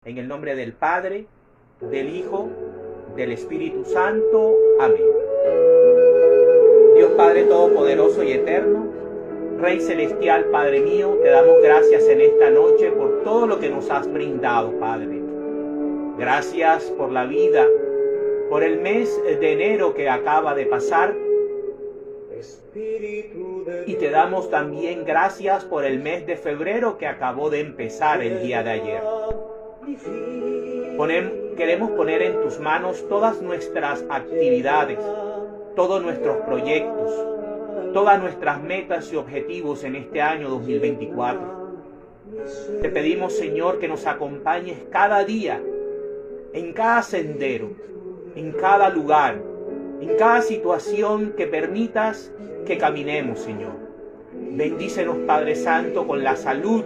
En el nombre del Padre, del Hijo, del Espíritu Santo. Amén. Dios Padre Todopoderoso y Eterno, Rey Celestial, Padre mío, te damos gracias en esta noche por todo lo que nos has brindado, Padre. Gracias por la vida, por el mes de enero que acaba de pasar. Y te damos también gracias por el mes de febrero que acabó de empezar el día de ayer. Queremos poner en tus manos todas nuestras actividades, todos nuestros proyectos, todas nuestras metas y objetivos en este año 2024. Te pedimos, Señor, que nos acompañes cada día, en cada sendero, en cada lugar, en cada situación que permitas que caminemos, Señor. Bendícenos, Padre Santo, con la salud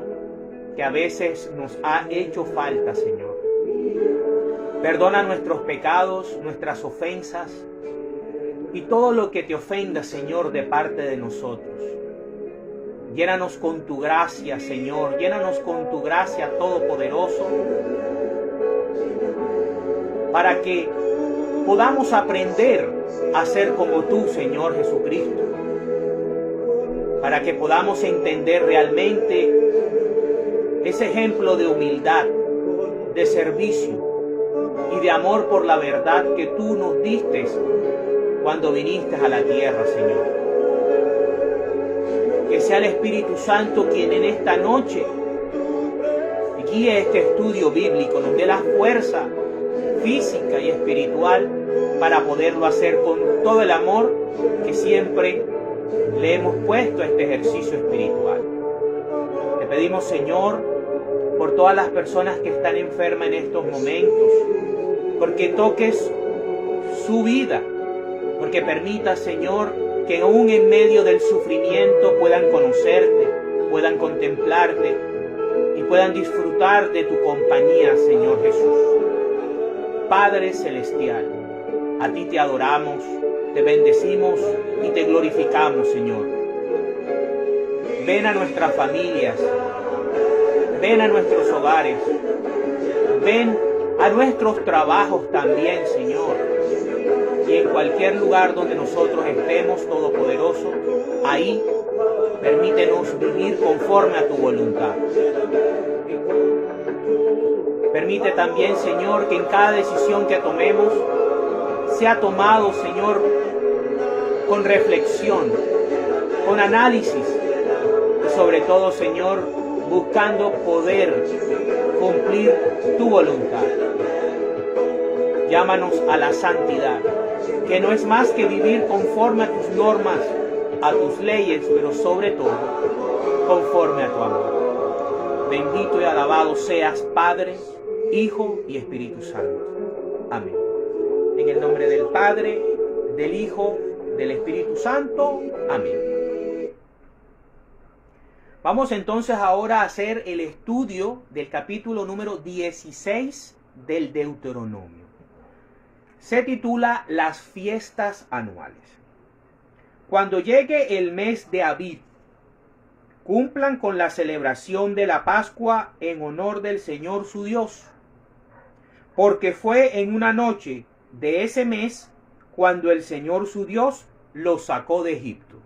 que a veces nos ha hecho falta, Señor. Perdona nuestros pecados, nuestras ofensas y todo lo que te ofenda, Señor, de parte de nosotros. Llénanos con tu gracia, Señor. Llénanos con tu gracia todopoderoso para que podamos aprender a ser como tú, Señor Jesucristo. Para que podamos entender realmente ese ejemplo de humildad, de servicio y de amor por la verdad que tú nos diste cuando viniste a la tierra, Señor. Que sea el Espíritu Santo quien en esta noche guíe este estudio bíblico, nos dé la fuerza física y espiritual para poderlo hacer con todo el amor que siempre le hemos puesto a este ejercicio espiritual. Te pedimos, Señor, por todas las personas que están enfermas en estos momentos, porque toques su vida, porque permitas, Señor, que aún en medio del sufrimiento puedan conocerte, puedan contemplarte y puedan disfrutar de tu compañía, Señor Jesús. Padre Celestial, a ti te adoramos, te bendecimos y te glorificamos, Señor. Ven a nuestras familias, ven a nuestros hogares, ven a nuestros trabajos también, Señor. Y en cualquier lugar donde nosotros estemos, Todopoderoso, ahí permítenos vivir conforme a tu voluntad. Permite también, Señor, que en cada decisión que tomemos sea tomado, Señor, con reflexión, con análisis y sobre todo, Señor, buscando poder cumplir tu voluntad. Llámanos a la santidad, que no es más que vivir conforme a tus normas, a tus leyes, pero sobre todo, conforme a tu amor. Bendito y alabado seas, Padre, Hijo y Espíritu Santo. Amén. En el nombre del Padre, del Hijo, del Espíritu Santo. Amén. Vamos entonces ahora a hacer el estudio del capítulo número 16 del Deuteronomio. Se titula Las fiestas anuales. Cuando llegue el mes de Abib, cumplan con la celebración de la Pascua en honor del Señor su Dios, porque fue en una noche de ese mes cuando el Señor su Dios los sacó de Egipto.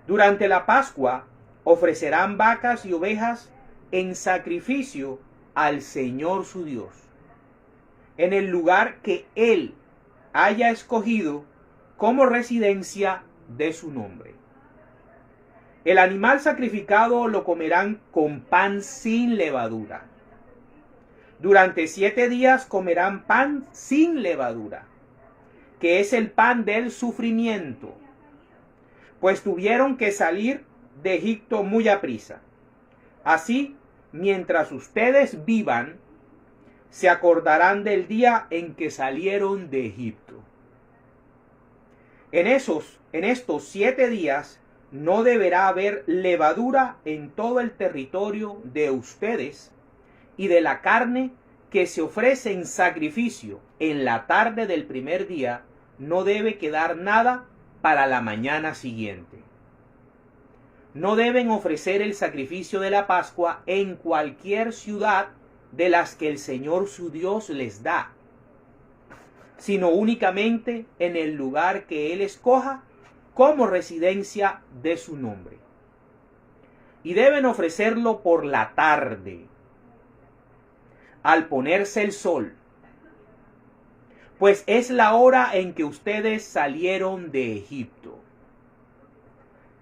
Durante la Pascua ofrecerán vacas y ovejas en sacrificio al Señor su Dios, en el lugar que Él haya escogido como residencia de su nombre. El animal sacrificado lo comerán con pan sin levadura. Durante 7 días comerán pan sin levadura, que es el pan del sufrimiento, pues tuvieron que salir de Egipto muy aprisa. Así, mientras ustedes vivan, se acordarán del día en que salieron de Egipto. En estos 7 días no deberá haber levadura en todo el territorio de ustedes, y de la carne que se ofrece en sacrificio en la tarde del primer día no debe quedar nada para la mañana siguiente. No deben ofrecer el sacrificio de la Pascua en cualquier ciudad de las que el Señor su Dios les da, sino únicamente en el lugar que Él escoja como residencia de su nombre. Y deben ofrecerlo por la tarde, al ponerse el sol, pues es la hora en que ustedes salieron de Egipto.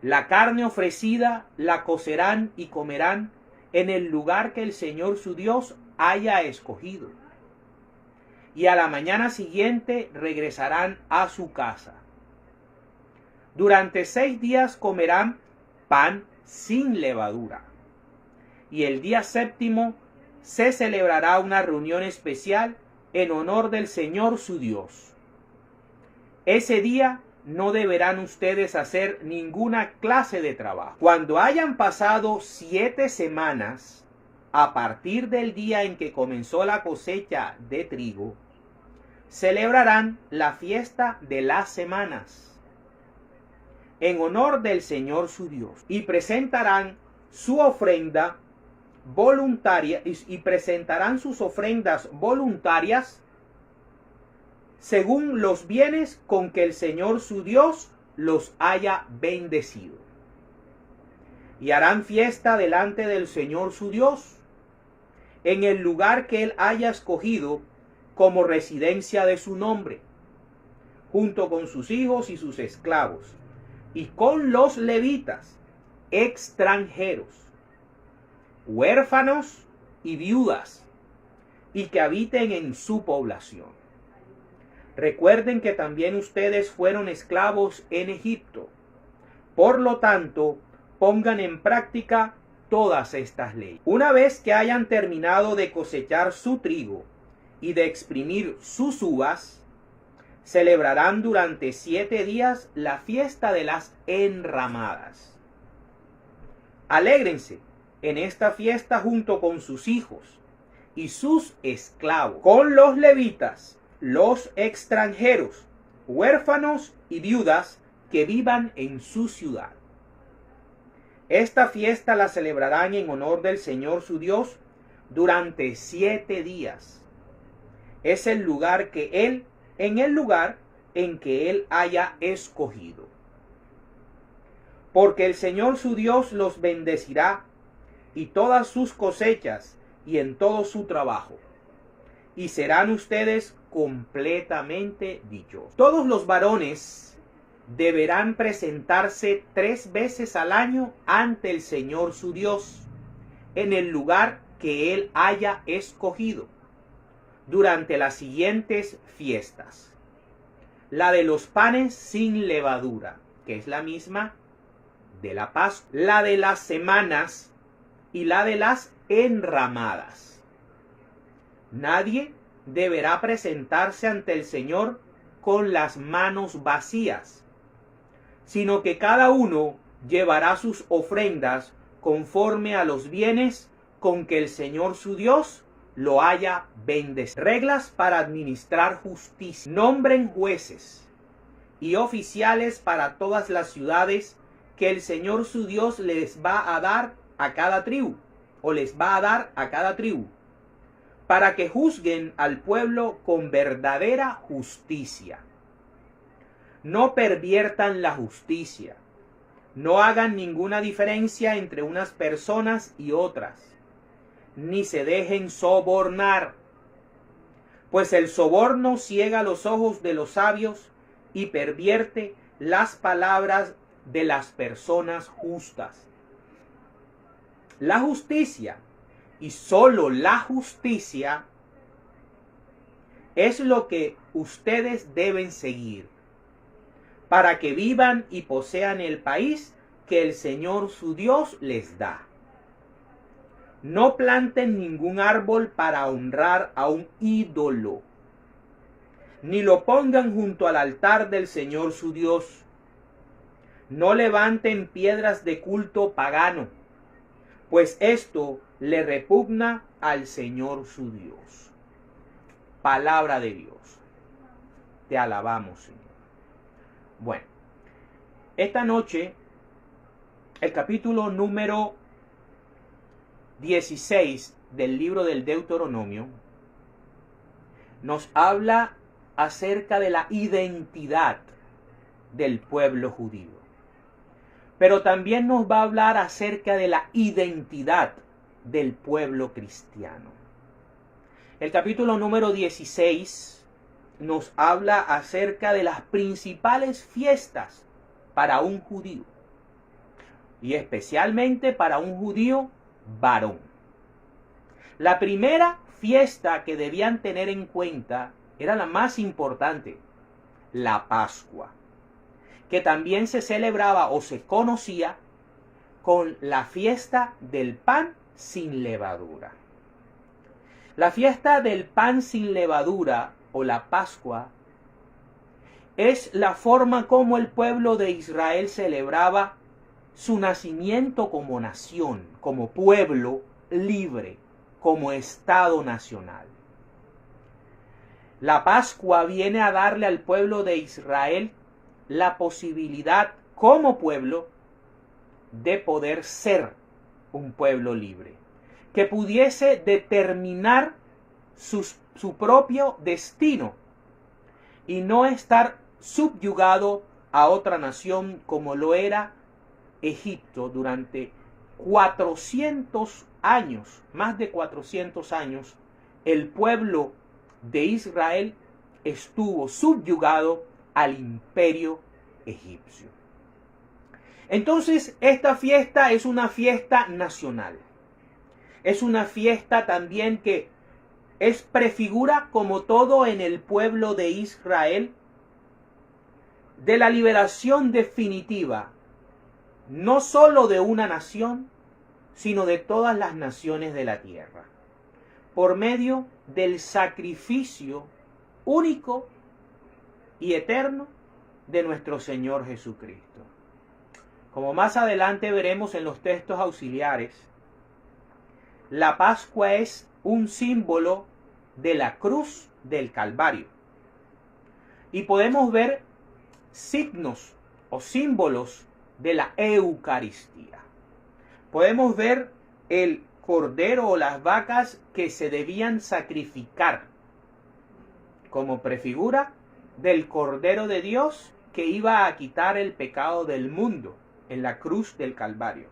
La carne ofrecida la cocerán y comerán en el lugar que el Señor su Dios haya escogido. Y a la mañana siguiente regresarán a su casa. Durante 6 días comerán pan sin levadura. Y el día séptimo se celebrará una reunión especial en honor del Señor su Dios. Ese día no deberán ustedes hacer ninguna clase de trabajo. Cuando hayan pasado 7 semanas, a partir del día en que comenzó la cosecha de trigo, celebrarán la fiesta de las semanas en honor del Señor su Dios, y presentarán su ofrenda voluntaria y presentarán sus ofrendas voluntarias según los bienes con que el Señor su Dios los haya bendecido. Y harán fiesta delante del Señor su Dios en el lugar que Él haya escogido como residencia de su nombre, junto con sus hijos y sus esclavos, y con los levitas extranjeros, huérfanos y viudas, y que habiten en su población. Recuerden que también ustedes fueron esclavos en Egipto. Por lo tanto, pongan en práctica todas estas leyes. Una vez que hayan terminado de cosechar su trigo y de exprimir sus uvas, celebrarán durante 7 días la fiesta de las enramadas. Alégrense en esta fiesta junto con sus hijos y sus esclavos, con los levitas, los extranjeros, huérfanos y viudas que vivan en su ciudad. Esta fiesta la celebrarán en honor del Señor su Dios durante 7 días. Es el lugar en el lugar en que Él haya escogido. Porque el Señor su Dios los bendecirá y todas sus cosechas y en todo su trabajo, y serán ustedes completamente dichosos. Todos los varones deberán presentarse 3 veces al año ante el Señor su Dios, en el lugar que Él haya escogido, durante las siguientes fiestas: la de los panes sin levadura, que es la misma de la Pascua, la de las semanas y la de las enramadas. Nadie deberá presentarse ante el Señor con las manos vacías, sino que cada uno llevará sus ofrendas conforme a los bienes con que el Señor su Dios lo haya bendecido. Reglas para administrar justicia. Nombren jueces y oficiales para todas las ciudades que el Señor su Dios les va a dar a cada tribu, para que juzguen al pueblo con verdadera justicia. No perviertan la justicia, no hagan ninguna diferencia entre unas personas y otras, ni se dejen sobornar, pues el soborno ciega los ojos de los sabios y pervierte las palabras de las personas justas. La justicia, y solo la justicia, es lo que ustedes deben seguir, para que vivan y posean el país que el Señor su Dios les da. No planten ningún árbol para honrar a un ídolo, ni lo pongan junto al altar del Señor su Dios. No levanten piedras de culto pagano, pues esto le repugna al Señor su Dios. Palabra de Dios. Te alabamos, Señor. Bueno, esta noche, el capítulo número 16 del libro del Deuteronomio nos habla acerca de la identidad del pueblo judío. Pero también nos va a hablar acerca de la identidad del pueblo cristiano. El capítulo número 16 nos habla acerca de las principales fiestas para un judío. Y especialmente para un judío varón. La primera fiesta que debían tener en cuenta era la más importante, la Pascua, que también se celebraba o se conocía con la fiesta del pan sin levadura. La fiesta del pan sin levadura o la Pascua es la forma como el pueblo de Israel celebraba su nacimiento como nación, como pueblo libre, como Estado nacional. La Pascua viene a darle al pueblo de Israel la posibilidad como pueblo de poder ser un pueblo libre, que pudiese determinar su propio destino y no estar subyugado a otra nación como lo era Egipto durante 400 años, más de 400 años, el pueblo de Israel estuvo subyugado al imperio egipcio. Entonces, esta fiesta es una fiesta nacional. Es una fiesta también que es prefigura, como todo en el pueblo de Israel, de la liberación definitiva, no solo de una nación, sino de todas las naciones de la tierra, por medio del sacrificio único y eterno de nuestro Señor Jesucristo. Como más adelante veremos en los textos auxiliares, la Pascua es un símbolo de la cruz del Calvario. Y podemos ver signos o símbolos de la Eucaristía. Podemos ver el cordero o las vacas que se debían sacrificar como prefigura del Cordero de Dios que iba a quitar el pecado del mundo en la cruz del Calvario.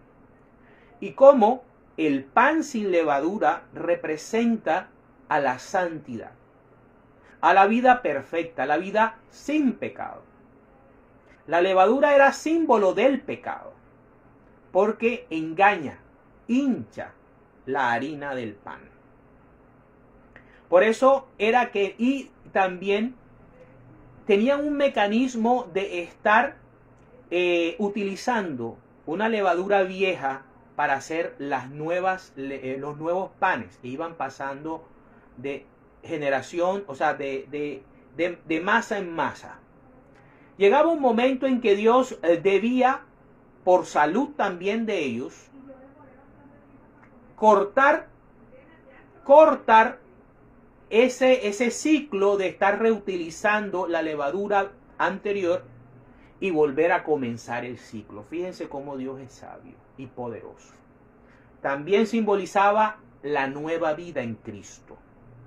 Y cómo el pan sin levadura representa a la santidad, a la vida perfecta, a la vida sin pecado. La levadura era símbolo del pecado, porque engaña, hincha la harina del pan. Por eso era que, y también tenían un mecanismo de estar utilizando una levadura vieja para hacer los nuevos panes que iban pasando de generación, o sea, de masa en masa. Llegaba un momento en que Dios debía, por salud también de ellos, cortar ese ciclo de estar reutilizando la levadura anterior y volver a comenzar el ciclo. Fíjense cómo Dios es sabio y poderoso. También simbolizaba la nueva vida en Cristo.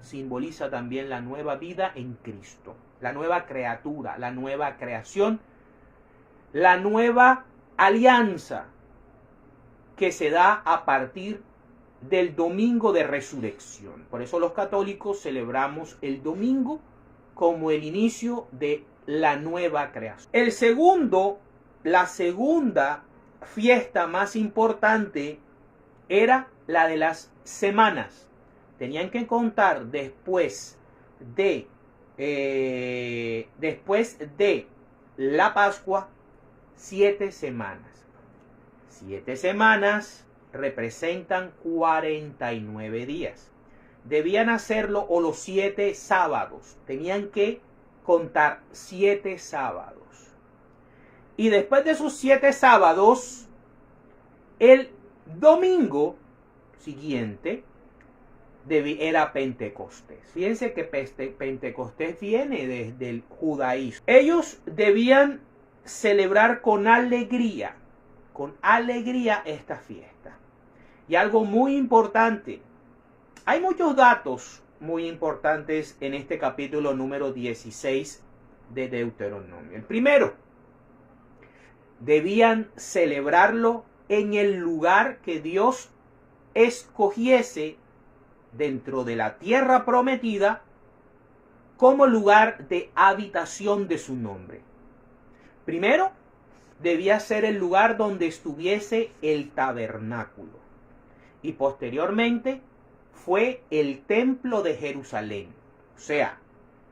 Simboliza también la nueva vida en Cristo. La nueva criatura, la nueva creación, la nueva alianza que se da a partir del domingo de resurrección. Por eso los católicos celebramos el domingo como el inicio de la nueva creación. La segunda fiesta más importante era la de las semanas. Tenían que contar después de la Pascua 7 semanas. 7 semanas representan 49 días. Debían hacerlo o los 7 sábados. Tenían que contar 7 sábados. Y después de esos 7 sábados, el domingo siguiente era Pentecostés. Fíjense que Pentecostés viene desde el judaísmo. Ellos debían celebrar con alegría esta fiesta. Y algo muy importante, Hay muchos datos muy importantes en este capítulo número 16 de Deuteronomio. El primero, debían celebrarlo en el lugar que Dios escogiese dentro de la tierra prometida como lugar de habitación de su nombre. Primero, debía ser el lugar donde estuviese el tabernáculo. Y posteriormente fue el templo de Jerusalén. O sea,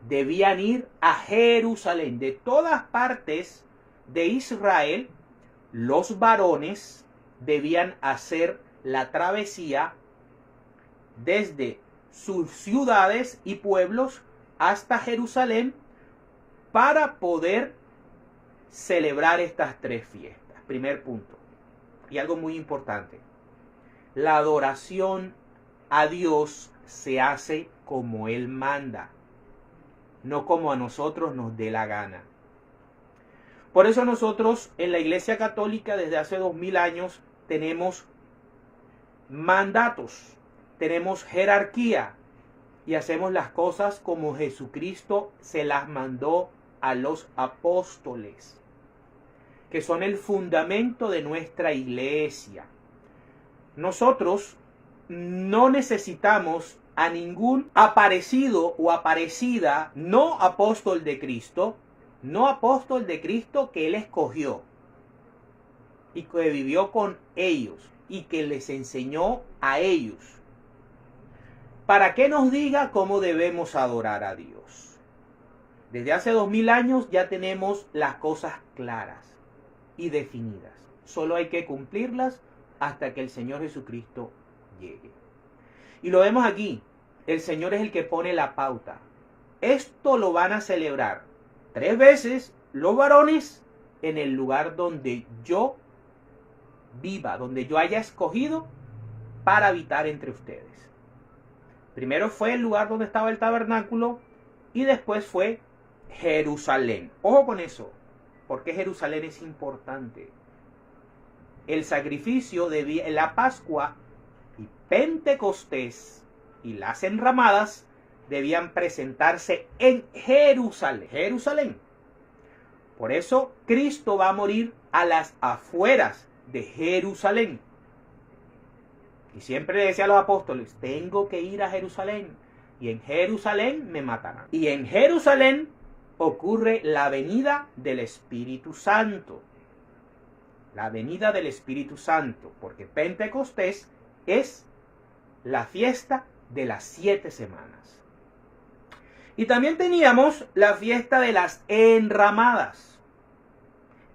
debían ir a Jerusalén. De todas partes de Israel, los varones debían hacer la travesía desde sus ciudades y pueblos hasta Jerusalén para poder celebrar estas tres fiestas. Primer punto. Y algo muy importante. La adoración a Dios se hace como Él manda, no como a nosotros nos dé la gana. Por eso nosotros en la Iglesia Católica desde hace 2000 años tenemos mandatos, tenemos jerarquía y hacemos las cosas como Jesucristo se las mandó a los apóstoles, que son el fundamento de nuestra iglesia. Nosotros no necesitamos a ningún aparecido o aparecida no apóstol de Cristo que Él escogió y que vivió con ellos y que les enseñó a ellos, para que nos diga cómo debemos adorar a Dios. Desde hace 2000 años ya tenemos las cosas claras y definidas. Solo hay que cumplirlas hasta que el Señor Jesucristo llegue. Y lo vemos aquí. El Señor es el que pone la pauta. Esto lo van a celebrar 3 veces los varones en el lugar donde yo viva, donde yo haya escogido para habitar entre ustedes. Primero fue el lugar donde estaba el tabernáculo y después fue Jerusalén. Ojo con eso, porque Jerusalén es importante. El sacrificio de la Pascua y Pentecostés y las enramadas debían presentarse en Jerusalén. Jerusalén. Por eso Cristo va a morir a las afueras de Jerusalén. Y siempre le decía a los apóstoles, tengo que ir a Jerusalén. Y en Jerusalén me matarán. Y en Jerusalén ocurre la venida del Espíritu Santo. La venida del Espíritu Santo. Porque Pentecostés es la fiesta de las 7 semanas. Y también teníamos la fiesta de las enramadas,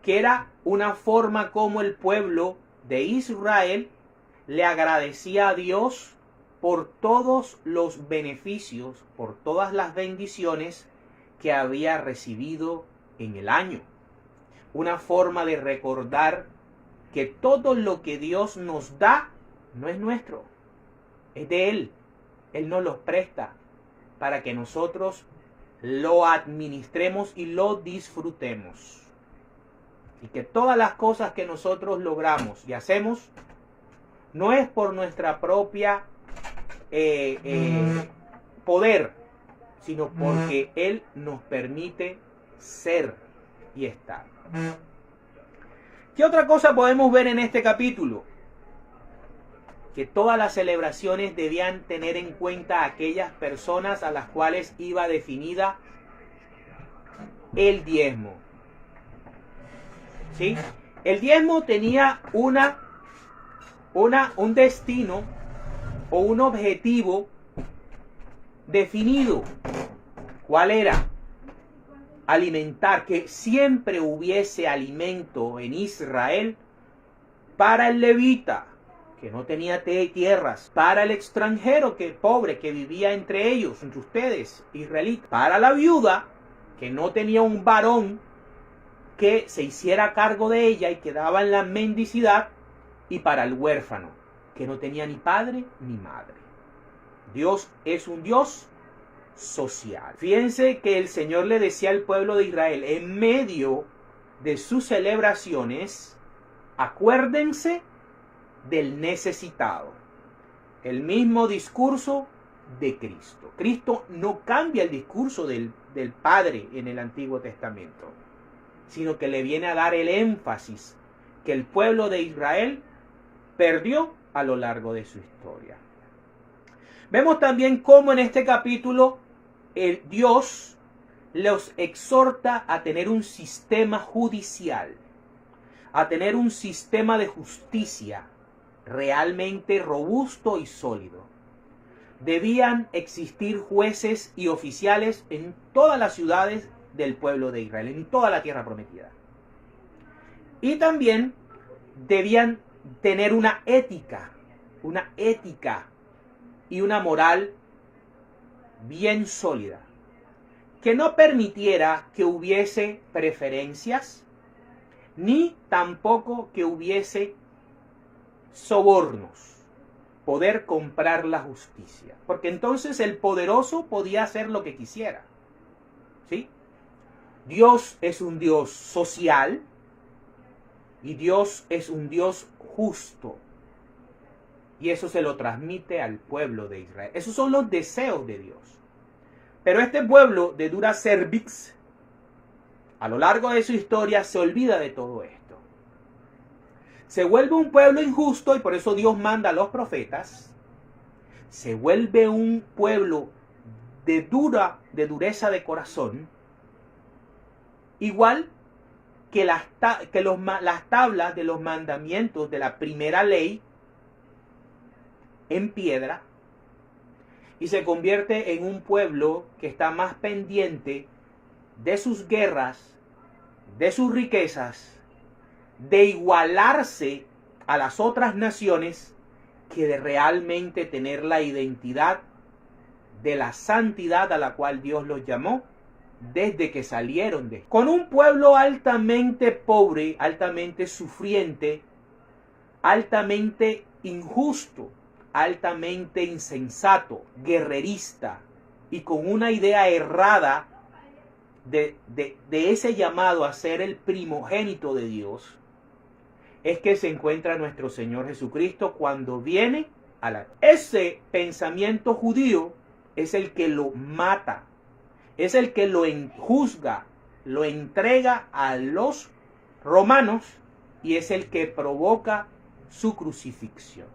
que era una forma como el pueblo de Israel le agradecía a Dios por todos los beneficios, por todas las bendiciones que había recibido en el año. Una forma de recordar que todo lo que Dios nos da no es nuestro, es de Él. Él nos los presta para que nosotros lo administremos y lo disfrutemos. Y que todas las cosas que nosotros logramos y hacemos no es por nuestra propia poder, sino porque Él nos permite ser y estar. ¿Qué otra cosa podemos ver en este capítulo? Que todas las celebraciones debían tener en cuenta a aquellas personas a las cuales iba definida el diezmo. ¿Sí? El diezmo tenía un destino o un objetivo definido. ¿Cuál era? Alimentar, que siempre hubiese alimento en Israel para el levita, que no tenía tierras, para el extranjero pobre que vivía entre ellos, entre ustedes, israelitas, para la viuda, que no tenía un varón que se hiciera cargo de ella y quedaba en la mendicidad, y para el huérfano, que no tenía ni padre ni madre. Dios es un Dios social. Fíjense que el Señor le decía al pueblo de Israel, en medio de sus celebraciones, acuérdense del necesitado. El mismo discurso de Cristo. Cristo no cambia el discurso del Padre en el Antiguo Testamento, sino que le viene a dar el énfasis que el pueblo de Israel perdió a lo largo de su historia. Vemos también cómo en este capítulo Dios los exhorta a tener un sistema judicial, a tener un sistema de justicia realmente robusto y sólido. Debían existir jueces y oficiales en todas las ciudades del pueblo de Israel, en toda la tierra prometida. Y también debían tener una ética y una moral bien sólida, que no permitiera que hubiese preferencias, ni tampoco que hubiese sobornos, poder comprar la justicia, porque entonces el poderoso podía hacer lo que quisiera, ¿sí? Dios es un Dios social y Dios es un Dios justo, y eso se lo transmite al pueblo de Israel. Esos son los deseos de Dios. Pero este pueblo de dura cervix, a lo largo de su historia, se olvida de todo esto. Se vuelve un pueblo injusto y por eso Dios manda a los profetas. Se vuelve un pueblo de dureza de corazón, igual que las tablas de los mandamientos de la primera ley en piedra, y se convierte en un pueblo que está más pendiente de sus guerras, de sus riquezas, de igualarse a las otras naciones, que de realmente tener la identidad de la santidad a la cual Dios los llamó desde que salieron de. Con un pueblo altamente pobre, altamente sufriente, altamente injusto, altamente insensato, guerrerista y con una idea errada de ese llamado a ser el primogénito de Dios, es que se encuentra nuestro Señor Jesucristo cuando viene a la... Ese pensamiento judío es el que lo mata, es el que lo juzga, lo entrega a los romanos y es el que provoca su crucifixión.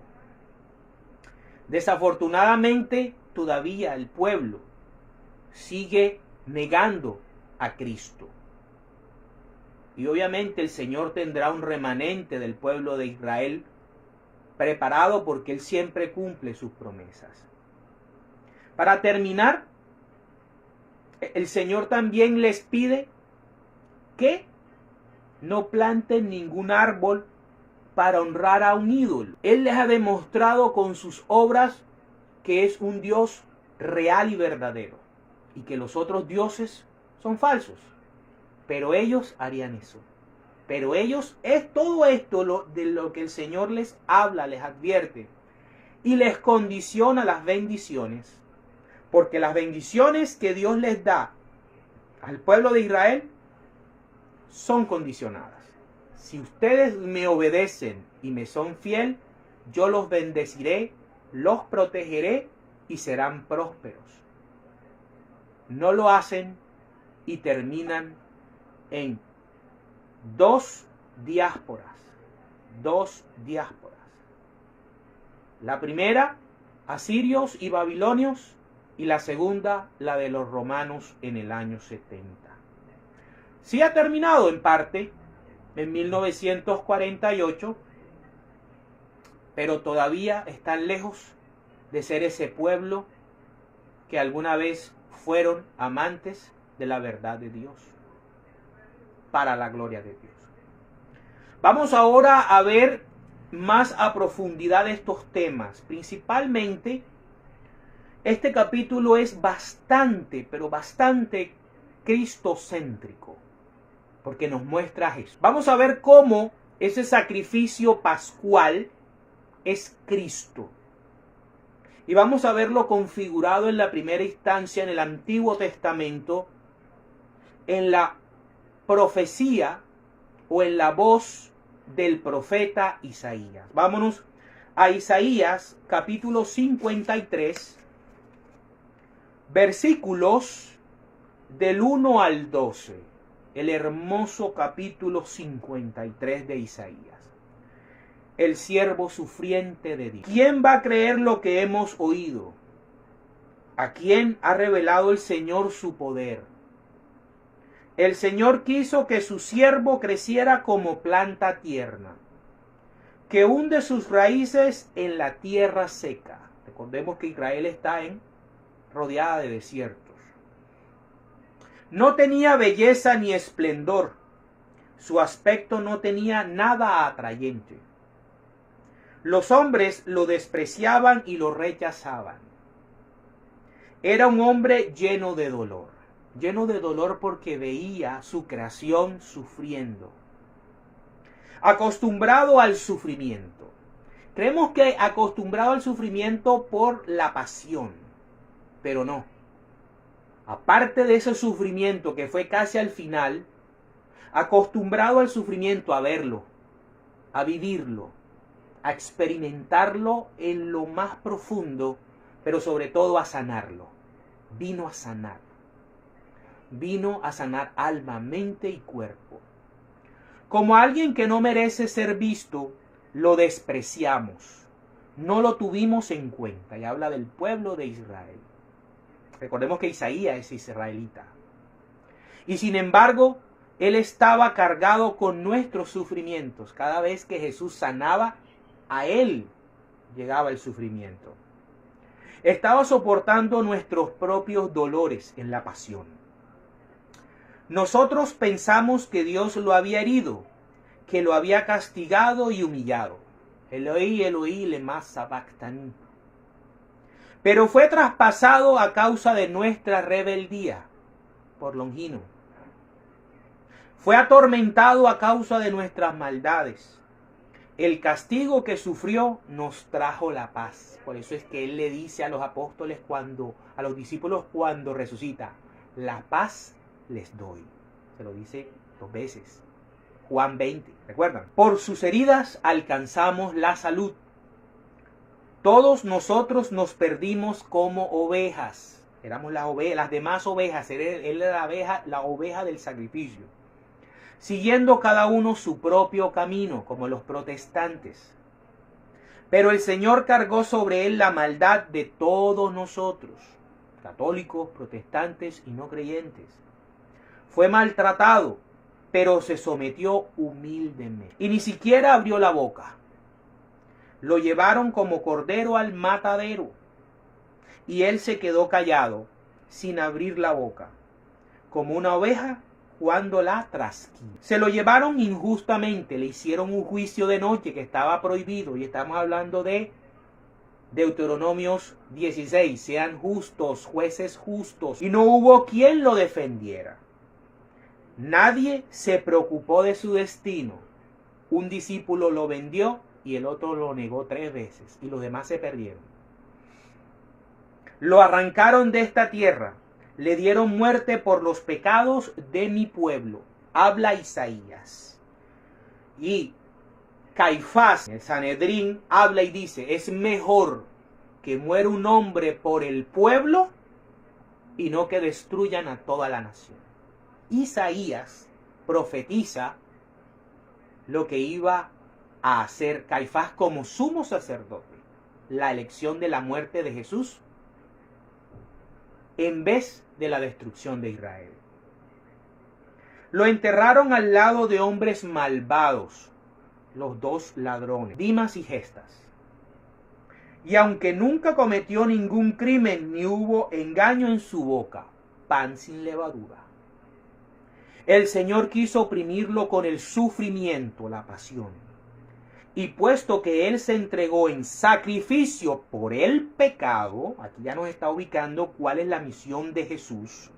Desafortunadamente, todavía el pueblo sigue negando a Cristo. Y obviamente el Señor tendrá un remanente del pueblo de Israel preparado, porque Él siempre cumple sus promesas. Para terminar, el Señor también les pide que no planten ningún árbol para honrar a un ídolo. Él les ha demostrado con sus obras que es un Dios real y verdadero, y que los otros dioses son falsos. Pero ellos harían eso. Pero ellos, es todo esto de lo que el Señor les habla, les advierte, y les condiciona las bendiciones. Porque las bendiciones que Dios les da al pueblo de Israel son condicionadas. Si ustedes me obedecen y me son fiel, yo los bendeciré, los protegeré y serán prósperos. No lo hacen y terminan en dos diásporas. La primera, asirios y babilonios, y la segunda, la de los romanos en el año 70. Sí ha terminado en parte en 1948, pero todavía están lejos de ser ese pueblo que alguna vez fueron amantes de la verdad de Dios, para la gloria de Dios. Vamos ahora a ver más a profundidad estos temas. Principalmente, este capítulo es bastante, pero bastante cristocéntrico, porque nos muestra a Jesús. Vamos a ver cómo ese sacrificio pascual es Cristo. Y vamos a verlo configurado en la primera instancia en el Antiguo Testamento, en la profecía o en la voz del profeta Isaías. Vámonos a Isaías capítulo 53 Versículos del 1 al 12, el hermoso capítulo 53 de Isaías. El siervo sufriente de Dios. ¿Quién va a creer lo que hemos oído? ¿A quién ha revelado el Señor su poder? El Señor quiso que su siervo creciera como planta tierna, que hunde sus raíces en la tierra seca. Recordemos que Israel está rodeada de desiertos. No tenía belleza ni esplendor. Su aspecto no tenía nada atrayente. Los hombres lo despreciaban y lo rechazaban. Era un hombre lleno de dolor porque veía su creación sufriendo. Acostumbrado al sufrimiento. Creemos que acostumbrado al sufrimiento por la pasión, pero no. Aparte de ese sufrimiento que fue casi al final, acostumbrado al sufrimiento, a verlo, a vivirlo, a experimentarlo en lo más profundo, pero sobre todo a sanarlo. Vino a sanar. Vino a sanar alma, mente y cuerpo. Como alguien que no merece ser visto, lo despreciamos. No lo tuvimos en cuenta. Y habla del pueblo de Israel. Recordemos que Isaías es israelita. Y sin embargo, él estaba cargado con nuestros sufrimientos. Cada vez que Jesús sanaba, a él llegaba el sufrimiento. Estaba soportando nuestros propios dolores en la pasión. Nosotros pensamos que Dios lo había herido, que lo había castigado y humillado. Eloi, Eloi, lema sabactani. Pero fue traspasado a causa de nuestra rebeldía, por Longino. Fue atormentado a causa de nuestras maldades. El castigo que sufrió nos trajo la paz. Por eso es que él le dice a los apóstoles a los discípulos cuando resucita, la paz les doy. Se lo dice 2 veces. Juan 20, ¿recuerdan? Por sus heridas alcanzamos la salud. Todos nosotros nos perdimos como ovejas. Éramos las demás ovejas. Él era la oveja del sacrificio. Siguiendo cada uno su propio camino, como los protestantes. Pero el Señor cargó sobre él la maldad de todos nosotros, católicos, protestantes y no creyentes. Fue maltratado, pero se sometió humildemente. Y ni siquiera abrió la boca. Lo llevaron como cordero al matadero. Y él se quedó callado, sin abrir la boca, como una oveja cuando la trasquila. Se lo llevaron injustamente, le hicieron un juicio de noche que estaba prohibido. Y estamos hablando de Deuteronomios 16. Sean justos, jueces justos. Y no hubo quien lo defendiera. Nadie se preocupó de su destino. Un discípulo lo vendió y el otro lo negó 3 veces. Y los demás se perdieron. Lo arrancaron de esta tierra. Le dieron muerte por los pecados de mi pueblo. Habla Isaías. Y Caifás, el Sanedrín, habla y dice, es mejor que muera un hombre por el pueblo y no que destruyan a toda la nación. Isaías profetiza lo que iba a hacer Caifás como sumo sacerdote. La elección de la muerte de Jesús en vez de la destrucción de Israel. Lo enterraron al lado de hombres malvados, los 2 ladrones, Dimas y Gestas. Y aunque nunca cometió ningún crimen ni hubo engaño en su boca, pan sin levadura. El Señor quiso oprimirlo con el sufrimiento, la pasión. Y puesto que Él se entregó en sacrificio por el pecado, aquí ya nos está ubicando cuál es la misión de Jesús.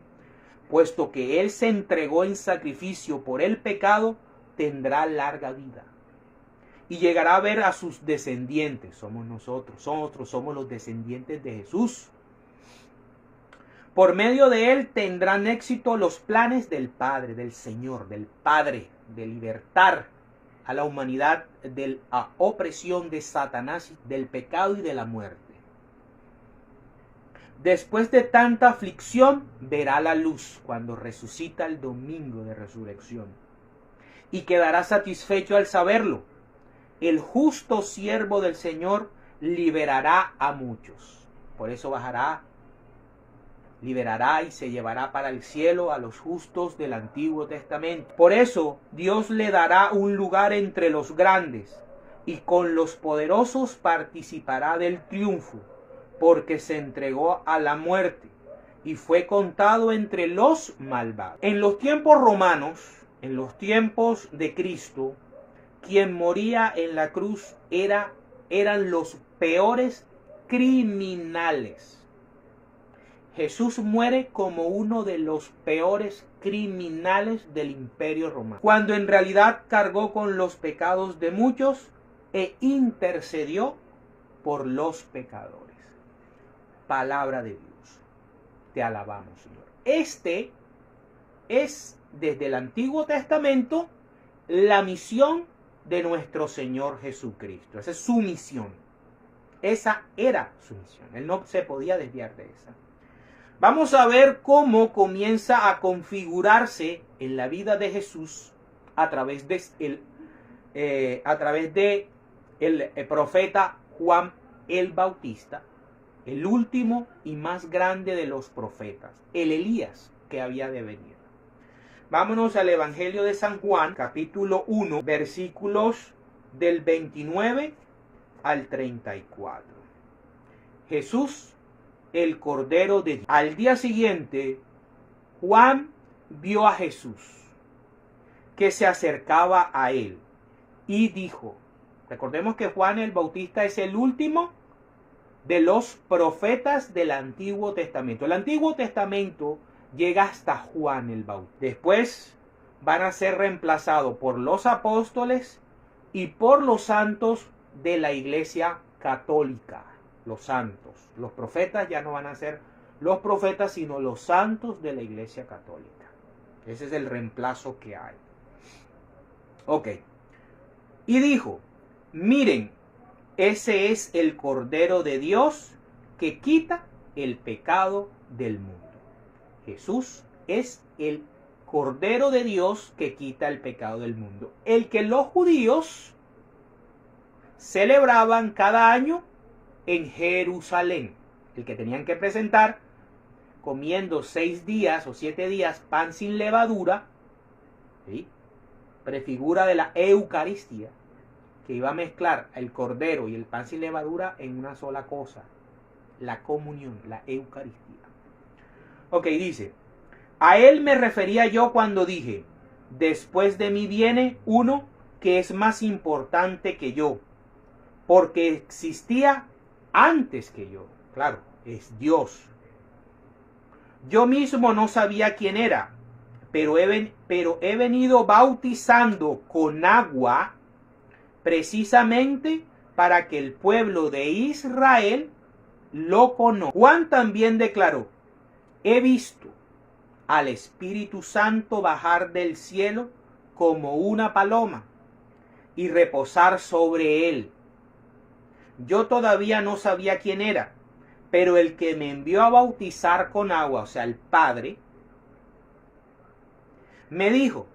Puesto que Él se entregó en sacrificio por el pecado, tendrá larga vida. Y llegará a ver a sus descendientes. Somos nosotros somos los descendientes de Jesús. Por medio de Él tendrán éxito los planes del Padre, del Señor, del Padre, de libertar a la humanidad de la opresión de Satanás, del pecado y de la muerte. Después de tanta aflicción, verá la luz cuando resucita el domingo de resurrección. Y quedará satisfecho al saberlo. El justo siervo del Señor liberará a muchos. Por eso bajará, liberará y se llevará para el cielo a los justos del Antiguo Testamento. Por eso Dios le dará un lugar entre los grandes y con los poderosos participará del triunfo, porque se entregó a la muerte y fue contado entre los malvados. En los tiempos romanos, en los tiempos de Cristo, quien moría en la cruz eran los peores criminales. Jesús muere como uno de los peores criminales del Imperio Romano, cuando en realidad cargó con los pecados de muchos e intercedió por los pecadores. Palabra de Dios. Te alabamos, Señor. Este es, desde el Antiguo Testamento, la misión de nuestro Señor Jesucristo. Esa es su misión. Esa era su misión. Él no se podía desviar de esa. Vamos a ver cómo comienza a configurarse en la vida de Jesús a través de el profeta Juan el Bautista, el último y más grande de los profetas, el Elías que había de venir. Vámonos al Evangelio de San Juan, capítulo 1, versículos del 29 al 34. Jesús, el Cordero de Dios. Al día siguiente, Juan vio a Jesús, que se acercaba a él, y dijo, recordemos que Juan el Bautista es el último de los profetas del Antiguo Testamento. El Antiguo Testamento llega hasta Juan el Bautista. Después van a ser reemplazados por los apóstoles y por los santos de la Iglesia Católica. Los santos. Los profetas ya no van a ser los profetas, sino los santos de la Iglesia Católica. Ese es el reemplazo que hay. Ok. Y dijo, miren, ese es el Cordero de Dios que quita el pecado del mundo. Jesús es el Cordero de Dios que quita el pecado del mundo. El que los judíos celebraban cada año en Jerusalén. El que tenían que presentar comiendo 6 días o 7 días pan sin levadura, ¿sí? Prefigura de la Eucaristía, que iba a mezclar el cordero y el pan sin levadura en una sola cosa, la comunión, la Eucaristía. Ok, dice, a él me refería yo cuando dije, después de mí viene uno que es más importante que yo, porque existía antes que yo. Claro, es Dios. Yo mismo no sabía quién era, pero he venido bautizando con agua precisamente para que el pueblo de Israel lo conozca. Juan también declaró, he visto al Espíritu Santo bajar del cielo como una paloma y reposar sobre él. Yo todavía no sabía quién era, pero el que me envió a bautizar con agua, o sea, el Padre, me dijo,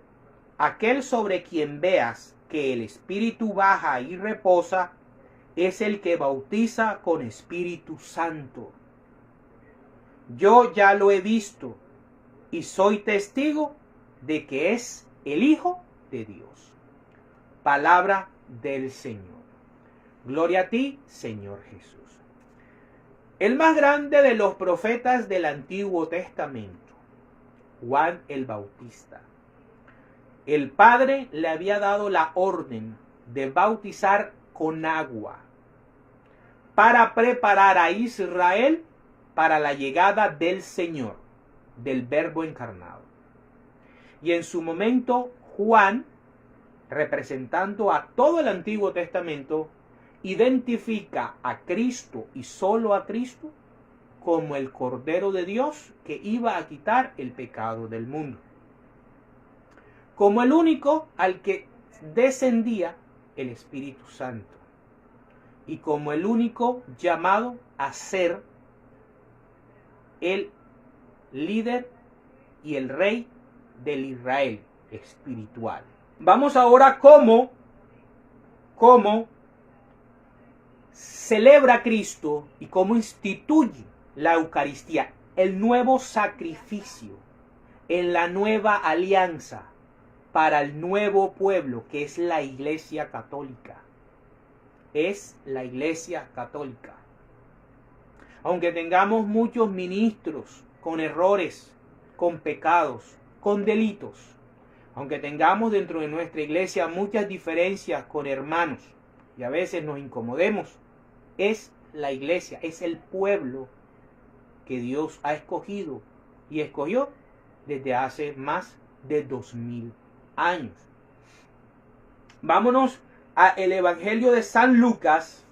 aquel sobre quien veas que el Espíritu baja y reposa, es el que bautiza con Espíritu Santo. Yo ya lo he visto y soy testigo de que es el Hijo de Dios. Palabra del Señor. Gloria a ti, Señor Jesús. El más grande de los profetas del Antiguo Testamento, Juan el Bautista. El Padre le había dado la orden de bautizar con agua para preparar a Israel para la llegada del Señor, del Verbo encarnado. Y en su momento, Juan, representando a todo el Antiguo Testamento, identifica a Cristo y solo a Cristo como el Cordero de Dios que iba a quitar el pecado del mundo. Como el único al que descendía el Espíritu Santo. Y como el único llamado a ser el líder y el rey del Israel espiritual. Vamos ahora cómo celebra Cristo y cómo instituye la Eucaristía, el nuevo sacrificio en la nueva alianza para el nuevo pueblo que es la Iglesia Católica. Es la Iglesia Católica. Aunque tengamos muchos ministros con errores, con pecados, con delitos, aunque tengamos dentro de nuestra iglesia muchas diferencias con hermanos y a veces nos incomodemos, es la iglesia, es el pueblo que Dios ha escogido y escogió desde hace más de 2000 años. Vámonos al Evangelio de San Lucas,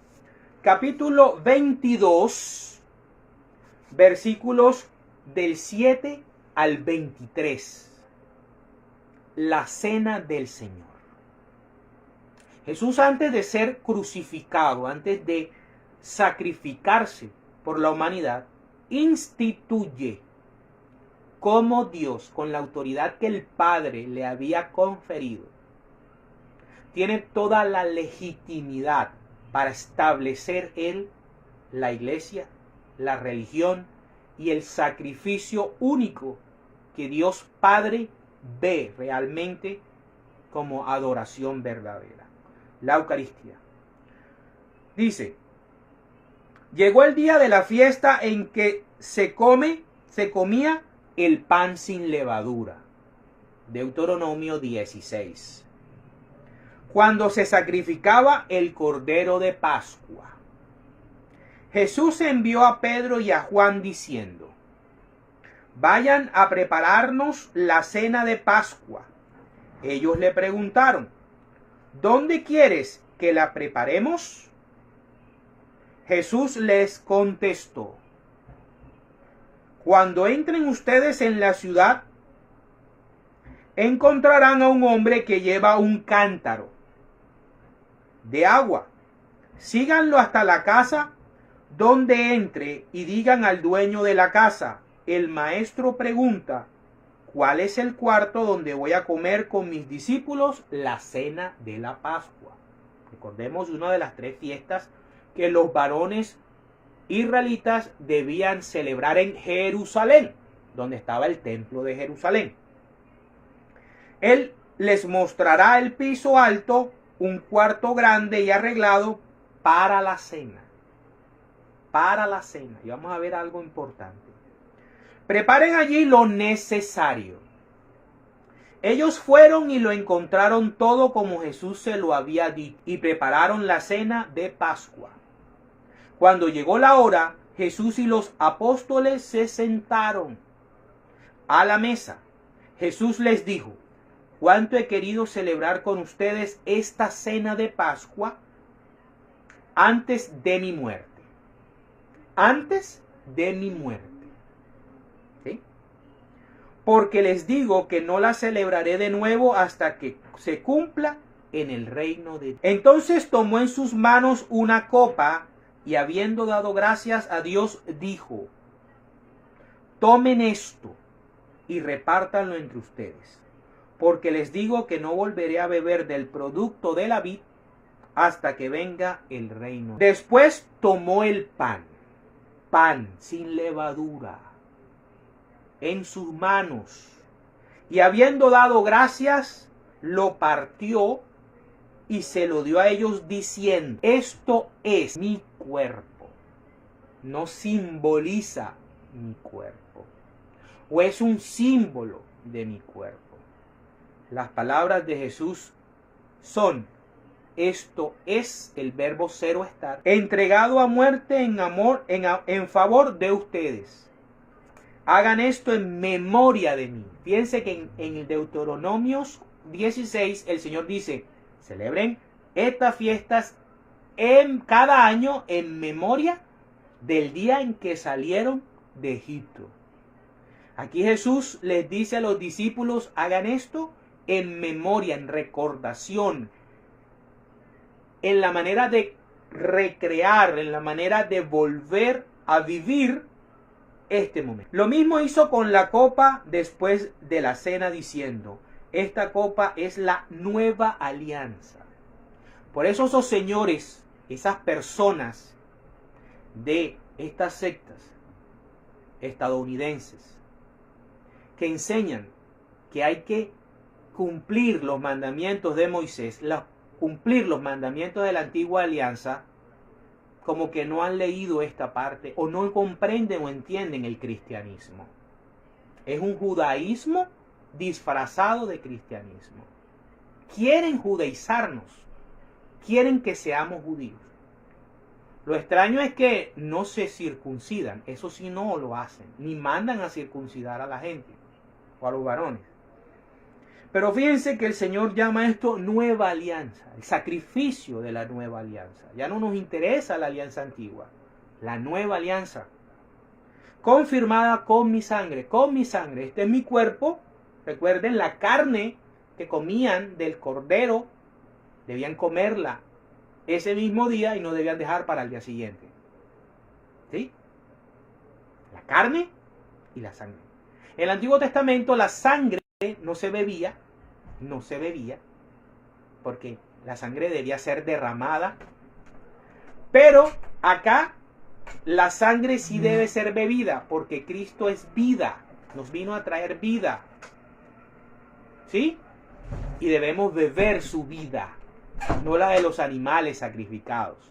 capítulo 22, versículos del 7 al 23. La cena del Señor. Jesús, antes de ser crucificado, antes de sacrificarse por la humanidad, instituye como Dios, con la autoridad que el Padre le había conferido, tiene toda la legitimidad para establecer Él la iglesia, la religión y el sacrificio único que Dios Padre ve realmente como adoración verdadera, la Eucaristía. Dice: llegó el día de la fiesta en que se comía el pan sin levadura. Deuteronomio 16. Cuando se sacrificaba el cordero de Pascua. Jesús envió a Pedro y a Juan diciendo: vayan a prepararnos la cena de Pascua. Ellos le preguntaron: ¿dónde quieres que la preparemos? Jesús les contestó: cuando entren ustedes en la ciudad, encontrarán a un hombre que lleva un cántaro de agua. Síganlo hasta la casa donde entre y digan al dueño de la casa: el maestro pregunta, ¿cuál es el cuarto donde voy a comer con mis discípulos la cena de la Pascua? Recordemos una de las 3 fiestas que los varones israelitas debían celebrar en Jerusalén, donde estaba el templo de Jerusalén. Él les mostrará el piso alto, un cuarto grande y arreglado para la cena. Para la cena. Y vamos a ver algo importante. Preparen allí lo necesario. Ellos fueron y lo encontraron todo como Jesús se lo había dicho, y prepararon la cena de Pascua. Cuando llegó la hora, Jesús y los apóstoles se sentaron a la mesa. Jesús les dijo: cuánto he querido celebrar con ustedes esta cena de Pascua antes de mi muerte. Antes de mi muerte. ¿Sí? Porque les digo que no la celebraré de nuevo hasta que se cumpla en el reino de Dios. Entonces tomó en sus manos una copa y, habiendo dado gracias a Dios, dijo: tomen esto y repártanlo entre ustedes, porque les digo que no volveré a beber del producto de la vid hasta que venga el reino. Después tomó el pan sin levadura, en sus manos, y habiendo dado gracias, lo partió y se lo dio a ellos diciendo: esto es mi cuerpo. No simboliza mi cuerpo, o es un símbolo de mi cuerpo. Las palabras de Jesús son: esto es el verbo ser o estar, entregado a muerte en favor de ustedes. Hagan esto en memoria de mí. Fíjense que en el Deuteronomio 16 el Señor dice: celebren estas fiestas cada año en memoria del día en que salieron de Egipto. Aquí Jesús les dice a los discípulos: hagan esto en memoria, en recordación, en la manera de recrear, en la manera de volver a vivir este momento. Lo mismo hizo con la copa después de la cena diciendo, esta copa es la nueva alianza. Por eso esos señores, esas personas de estas sectas estadounidenses que enseñan que hay que cumplir los mandamientos de Moisés, cumplir los mandamientos de la antigua alianza, como que no han leído esta parte o no comprenden o entienden el cristianismo. Es un judaísmo disfrazado de cristianismo. Quieren judaizarnos, quieren que seamos judíos. Lo extraño es que no se circuncidan, eso sí no lo hacen, ni mandan a circuncidar a la gente o a los varones. Pero fíjense que el Señor llama esto nueva alianza, el sacrificio de la nueva alianza. Ya no nos interesa la alianza antigua, la nueva alianza, confirmada con mi sangre, este es mi cuerpo. Recuerden, la carne que comían del cordero, debían comerla ese mismo día y no debían dejar para el día siguiente. ¿Sí? La carne y la sangre. En el Antiguo Testamento la sangre no se bebía, porque la sangre debía ser derramada. Pero acá la sangre sí debe ser bebida, porque Cristo es vida, nos vino a traer vida. ¿Sí? Y debemos beber su vida, no la de los animales sacrificados,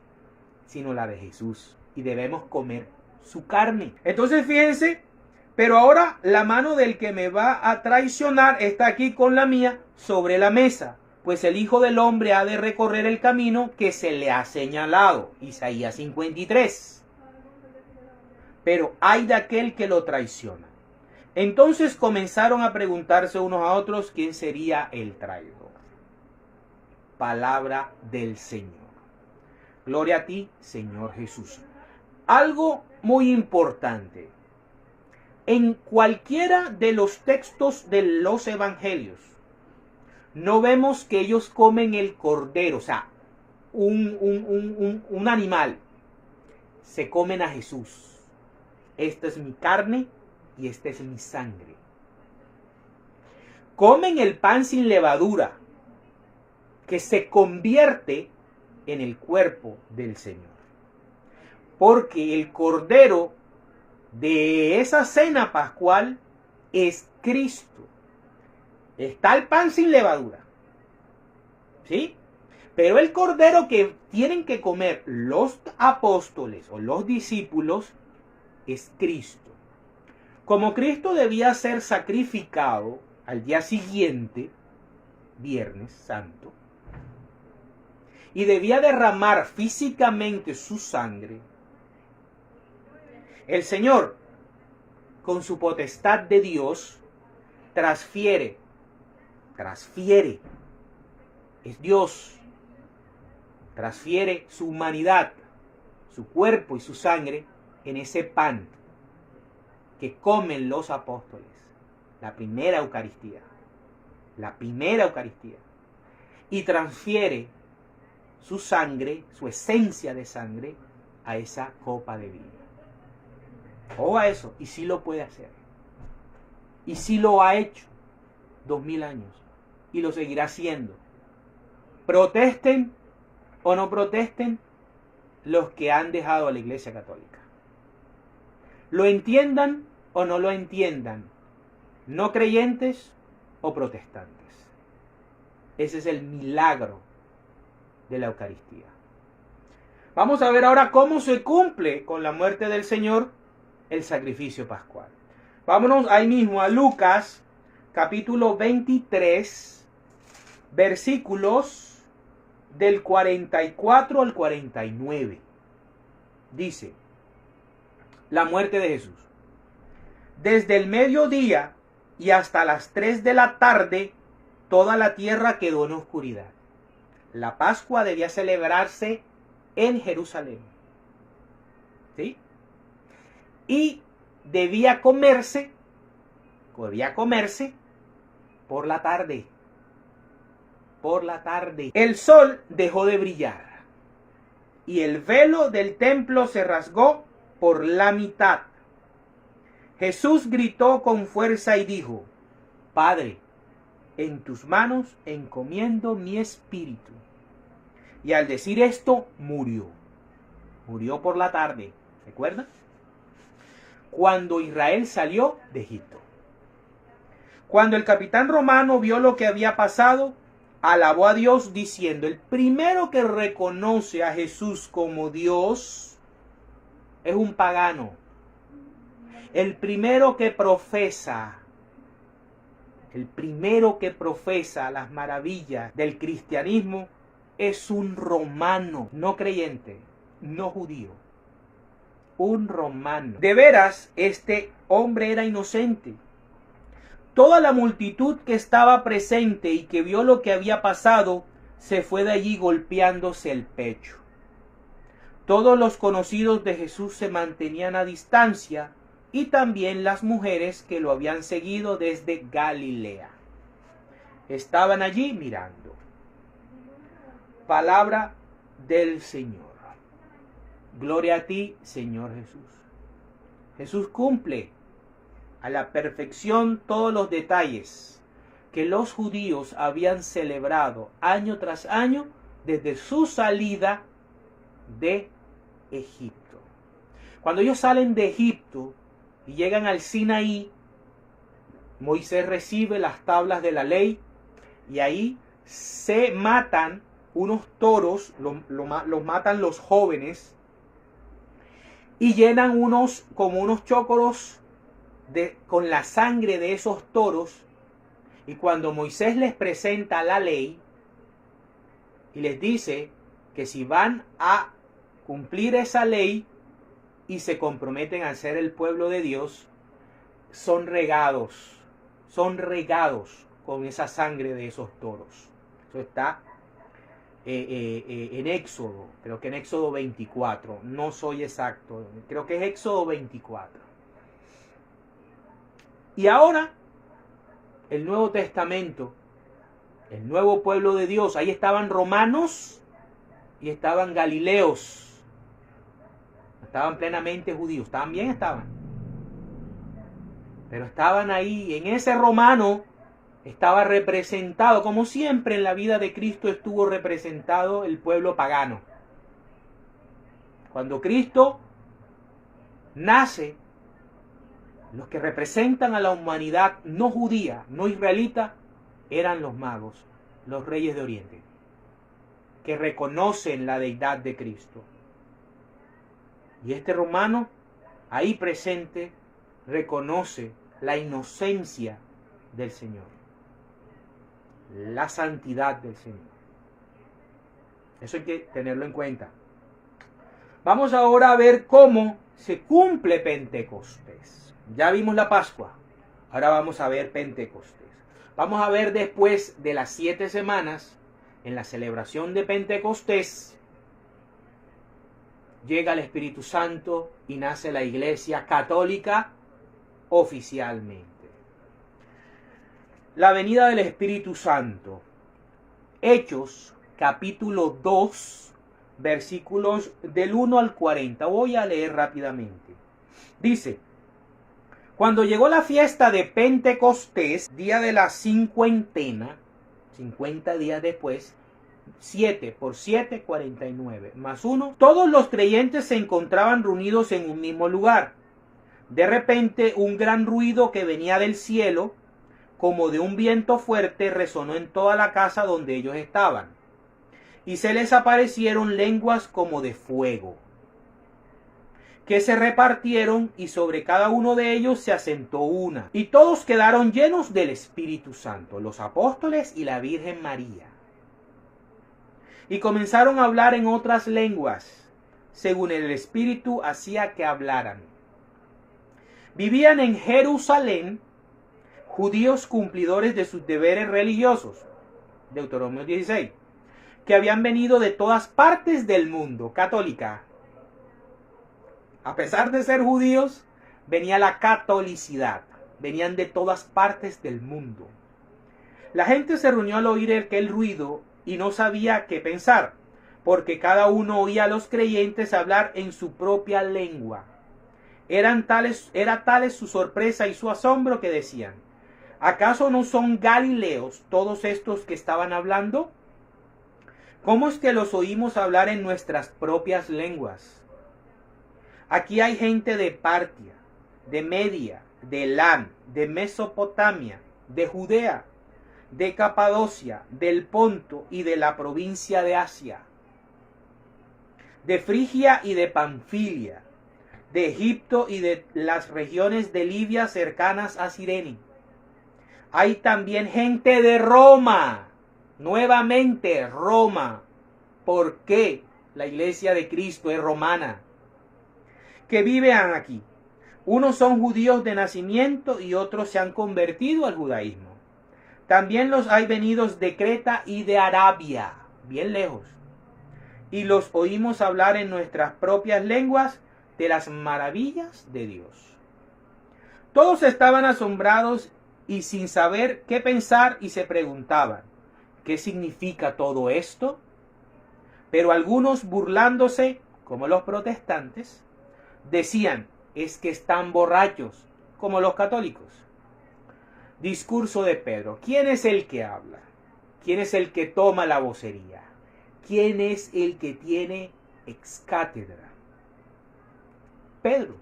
sino la de Jesús. Y debemos comer su carne. Entonces fíjense, pero ahora la mano del que me va a traicionar está aquí con la mía sobre la mesa, pues el Hijo del Hombre ha de recorrer el camino que se le ha señalado. Isaías 53. Pero ay de aquel que lo traiciona. Entonces comenzaron a preguntarse unos a otros quién sería el traidor. Palabra del Señor. Gloria a ti, Señor Jesús. Algo muy importante. En cualquiera de los textos de los evangelios, no vemos que ellos comen el cordero, o sea, un animal. Se comen a Jesús. Esta es mi carne y esta es mi sangre. Comen el pan sin levadura, que se convierte en el cuerpo del Señor. Porque el cordero de esa cena pascual es Cristo. Está el pan sin levadura, ¿sí? Pero el cordero que tienen que comer los apóstoles o los discípulos es Cristo. Como Cristo debía ser sacrificado al día siguiente, Viernes Santo, y debía derramar físicamente su sangre, el Señor, con su potestad de Dios, transfiere, es Dios, transfiere su humanidad, su cuerpo y su sangre en ese pan que comen los apóstoles, la primera Eucaristía, y transfiere su sangre, su esencia de sangre, a esa copa de vino. O a eso, y sí lo puede hacer. Y sí lo ha hecho 2000 años. Y lo seguirá haciendo. Protesten o no protesten los que han dejado a la Iglesia Católica. Lo entiendan o no lo entiendan. No creyentes o protestantes. Ese es el milagro de la Eucaristía. Vamos a ver ahora cómo se cumple con la muerte del Señor el sacrificio pascual. Vámonos ahí mismo a Lucas, capítulo 23, versículos del 44 al 49. Dice, la muerte de Jesús. Desde el mediodía y hasta las 3 de la tarde, toda la tierra quedó en oscuridad. La Pascua debía celebrarse en Jerusalén. ¿Sí? Y debía comerse por la tarde. El sol dejó de brillar y el velo del templo se rasgó por la mitad. Jesús gritó con fuerza y dijo: Padre, en tus manos encomiendo mi espíritu. Y al decir esto, murió. Murió por la tarde, ¿recuerdan? Cuando Israel salió de Egipto. Cuando el capitán romano vio lo que había pasado, alabó a Dios diciendo: el primero que reconoce a Jesús como Dios es un pagano. El primero que profesa las maravillas del cristianismo es un romano, no creyente, no judío. Un romano. De veras, este hombre era inocente. Toda la multitud que estaba presente y que vio lo que había pasado, se fue de allí golpeándose el pecho. Todos los conocidos de Jesús se mantenían a distancia, y también las mujeres que lo habían seguido desde Galilea. Estaban allí mirando. Palabra del Señor. Gloria a ti, Señor Jesús. Jesús cumple a la perfección todos los detalles que los judíos habían celebrado año tras año desde su salida de Egipto. Cuando ellos salen de Egipto y llegan al Sinaí, Moisés recibe las tablas de la ley y ahí se matan unos toros, los matan los jóvenes y llenan como unos chócoros con la sangre de esos toros. Y cuando Moisés les presenta la ley y les dice que si van a cumplir esa ley y se comprometen a ser el pueblo de Dios, son regados con esa sangre de esos toros. Eso está en Éxodo, creo que en Éxodo 24, no soy exacto, creo que es Éxodo 24. Y ahora, el Nuevo Testamento, el nuevo pueblo de Dios, ahí estaban romanos y estaban galileos. Estaban plenamente judíos, también estaban. Pero estaban ahí, en ese romano estaba representado, como siempre en la vida de Cristo estuvo representado el pueblo pagano. Cuando Cristo nace, los que representan a la humanidad no judía, no israelita, eran los magos, los reyes de Oriente, que reconocen la deidad de Cristo. Y este romano, ahí presente, reconoce la inocencia del Señor, la santidad del Señor. Eso hay que tenerlo en cuenta. Vamos ahora a ver cómo se cumple Pentecostés. Ya vimos la Pascua, ahora vamos a ver Pentecostés. Vamos a ver después de las 7 semanas, en la celebración de Pentecostés, llega el Espíritu Santo y nace la Iglesia Católica oficialmente. La venida del Espíritu Santo. Hechos, capítulo 2, versículos del 1 al 40. Voy a leer rápidamente. Dice: cuando llegó la fiesta de Pentecostés, día de la cincuentena, 50 días después, 7 por 7, 49, más 1. Todos los creyentes se encontraban reunidos en un mismo lugar. De repente, un gran ruido que venía del cielo, como de un viento fuerte, resonó en toda la casa donde ellos estaban. Y se les aparecieron lenguas como de fuego, que se repartieron, y sobre cada uno de ellos se asentó una. Y todos quedaron llenos del Espíritu Santo, los apóstoles y la Virgen María. Y comenzaron a hablar en otras lenguas, según el Espíritu hacía que hablaran. Vivían en Jerusalén judíos cumplidores de sus deberes religiosos, Deuteronomio 16, que habían venido de todas partes del mundo, católica. A pesar de ser judíos, venía la catolicidad, venían de todas partes del mundo. La gente se reunió al oír aquel ruido y no sabía qué pensar, porque cada uno oía a los creyentes hablar en su propia lengua. Era tales su sorpresa y su asombro que decían: ¿acaso no son galileos todos estos que estaban hablando? ¿Cómo es que los oímos hablar en nuestras propias lenguas? Aquí hay gente de Partia, de Media, de Elam, de Mesopotamia, de Judea, de Capadocia, del Ponto y de la provincia de Asia, de Frigia y de Panfilia, de Egipto y de las regiones de Libia cercanas a Cirene. Hay también gente de Roma, nuevamente Roma. ¿Por qué la iglesia de Cristo es romana? Que viven aquí. Unos son judíos de nacimiento y otros se han convertido al judaísmo. También los hay venidos de Creta y de Arabia, bien lejos. Y los oímos hablar en nuestras propias lenguas de las maravillas de Dios. Todos estaban asombrados y sin saber qué pensar y se preguntaban: ¿qué significa todo esto? Pero algunos, burlándose, como los protestantes, decían: es que están borrachos, como los católicos. Discurso de Pedro. ¿Quién es el que habla? ¿Quién es el que toma la vocería? ¿Quién es el que tiene ex cátedra? Pedro.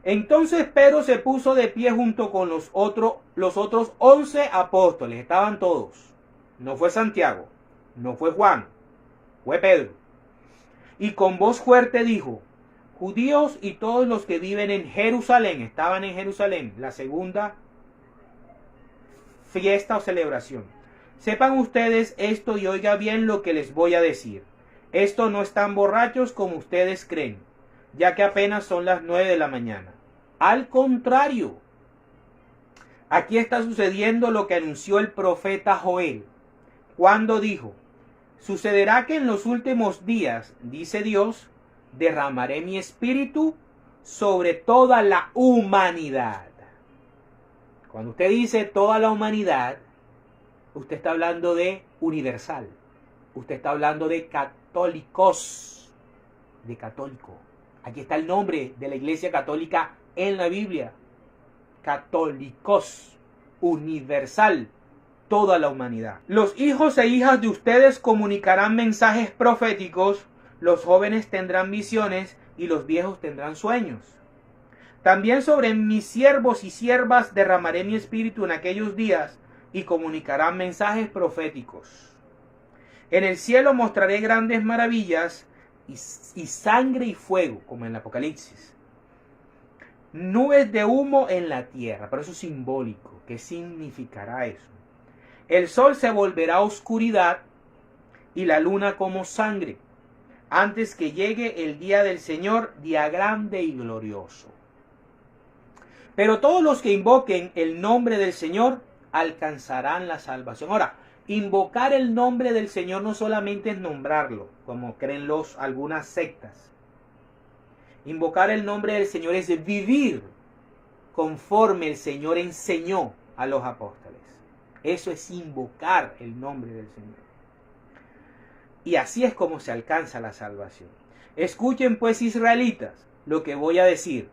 Entonces Pedro se puso de pie junto con los otros 11 apóstoles. Estaban todos. No fue Santiago, no fue Juan, fue Pedro. Y con voz fuerte dijo: judíos y todos los que viven en Jerusalén. Estaban en Jerusalén, la segunda fiesta o celebración. Sepan ustedes esto y oiga bien lo que les voy a decir. Estos no están borrachos como ustedes creen, ya que apenas son las 9 de la mañana. Al contrario, aquí está sucediendo lo que anunció el profeta Joel, cuando dijo: sucederá que en los últimos días, dice Dios, derramaré mi espíritu sobre toda la humanidad. Cuando usted dice toda la humanidad, usted está hablando de universal. Usted está hablando de católicos, de católico. Aquí está el nombre de la Iglesia Católica en la Biblia. Católicos, universal, toda la humanidad. Los hijos e hijas de ustedes comunicarán mensajes proféticos, los jóvenes tendrán visiones y los viejos tendrán sueños. También sobre mis siervos y siervas derramaré mi espíritu en aquellos días y comunicarán mensajes proféticos. En el cielo mostraré grandes maravillas y sangre y fuego, como en el Apocalipsis. Nubes de humo en la tierra, pero eso es simbólico. ¿Qué significará eso? El sol se volverá oscuridad y la luna como sangre, antes que llegue el día del Señor, día grande y glorioso. Pero todos los que invoquen el nombre del Señor alcanzarán la salvación. Ahora, invocar el nombre del Señor no solamente es nombrarlo, como creen algunas sectas. Invocar el nombre del Señor es vivir conforme el Señor enseñó a los apóstoles. Eso es invocar el nombre del Señor. Y así es como se alcanza la salvación. Escuchen pues, israelitas, lo que voy a decir.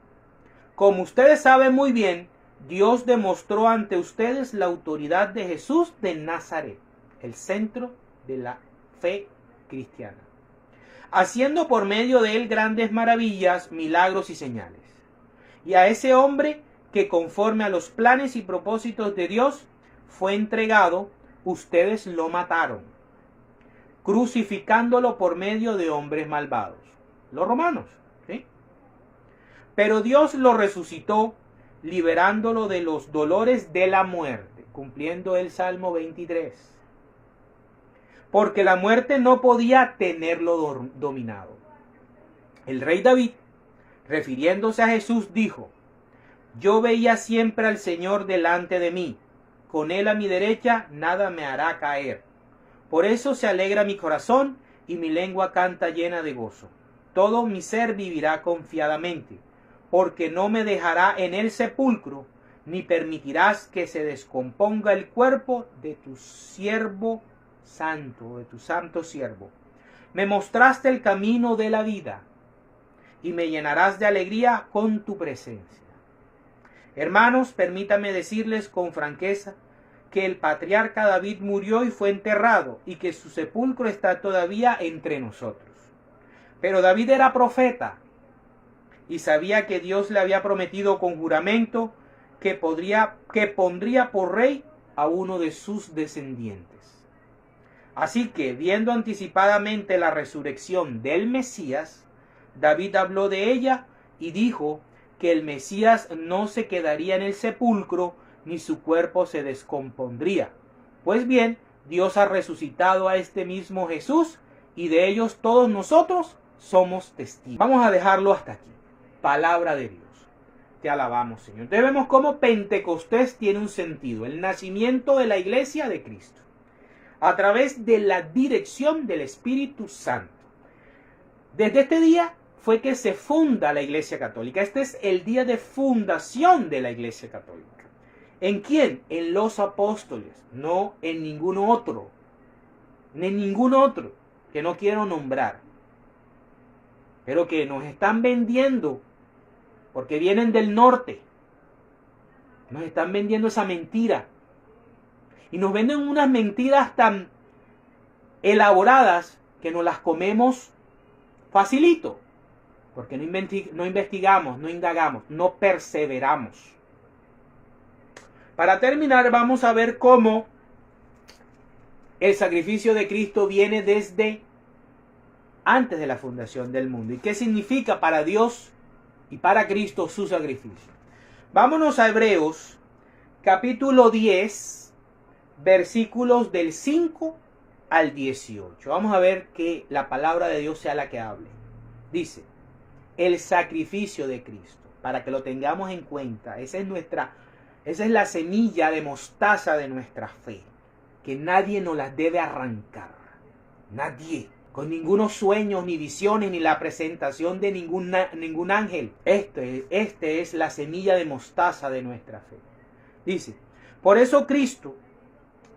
Como ustedes saben muy bien, Dios demostró ante ustedes la autoridad de Jesús de Nazaret, el centro de la fe cristiana, haciendo por medio de él grandes maravillas, milagros y señales. Y a ese hombre que conforme a los planes y propósitos de Dios fue entregado, ustedes lo mataron, crucificándolo por medio de hombres malvados, los romanos, ¿sí? Pero Dios lo resucitó, liberándolo de los dolores de la muerte, cumpliendo el Salmo 23. Porque la muerte no podía tenerlo dominado. El rey David, refiriéndose a Jesús, dijo: yo veía siempre al Señor delante de mí, con él a mi derecha nada me hará caer. Por eso se alegra mi corazón y mi lengua canta llena de gozo. Todo mi ser vivirá confiadamente, porque no me dejará en el sepulcro, ni permitirás que se descomponga el cuerpo de tu siervo santo, de tu santo siervo. Me mostraste el camino de la vida, y me llenarás de alegría con tu presencia. Hermanos, permítame decirles con franqueza que el patriarca David murió y fue enterrado, y que su sepulcro está todavía entre nosotros. Pero David era profeta y sabía que Dios le había prometido con juramento que pondría por rey a uno de sus descendientes. Así que, viendo anticipadamente la resurrección del Mesías, David habló de ella y dijo que el Mesías no se quedaría en el sepulcro, ni su cuerpo se descompondría. Pues bien, Dios ha resucitado a este mismo Jesús, y de ellos todos nosotros somos testigos. Vamos a dejarlo hasta aquí. Palabra de Dios. Te alabamos, Señor. Entonces vemos cómo Pentecostés tiene un sentido, el nacimiento de la iglesia de Cristo, a través de la dirección del Espíritu Santo. Desde este día fue que se funda la Iglesia Católica. Este es el día de fundación de la Iglesia Católica. ¿En quién? En los apóstoles, no en ningún otro. En ningún otro que no quiero nombrar. Pero que nos están vendiendo porque vienen del norte. Nos están vendiendo esa mentira. Y nos venden unas mentiras tan elaboradas que nos las comemos facilito. Porque no investigamos, no indagamos, no perseveramos. Para terminar, vamos a ver cómo el sacrificio de Cristo viene desde antes de la fundación del mundo. ¿Y qué significa para Dios y para Cristo su sacrificio? Vámonos a Hebreos, capítulo 10, versículos del 5 al 18. Vamos a ver que la palabra de Dios sea la que hable. Dice, el sacrificio de Cristo, para que lo tengamos en cuenta. Esa es la semilla de mostaza de nuestra fe, que nadie nos la debe arrancar. Nadie. Con ningunos sueños, ni visiones, ni la presentación de ningún ángel. Este es la semilla de mostaza de nuestra fe. Dice, por eso Cristo,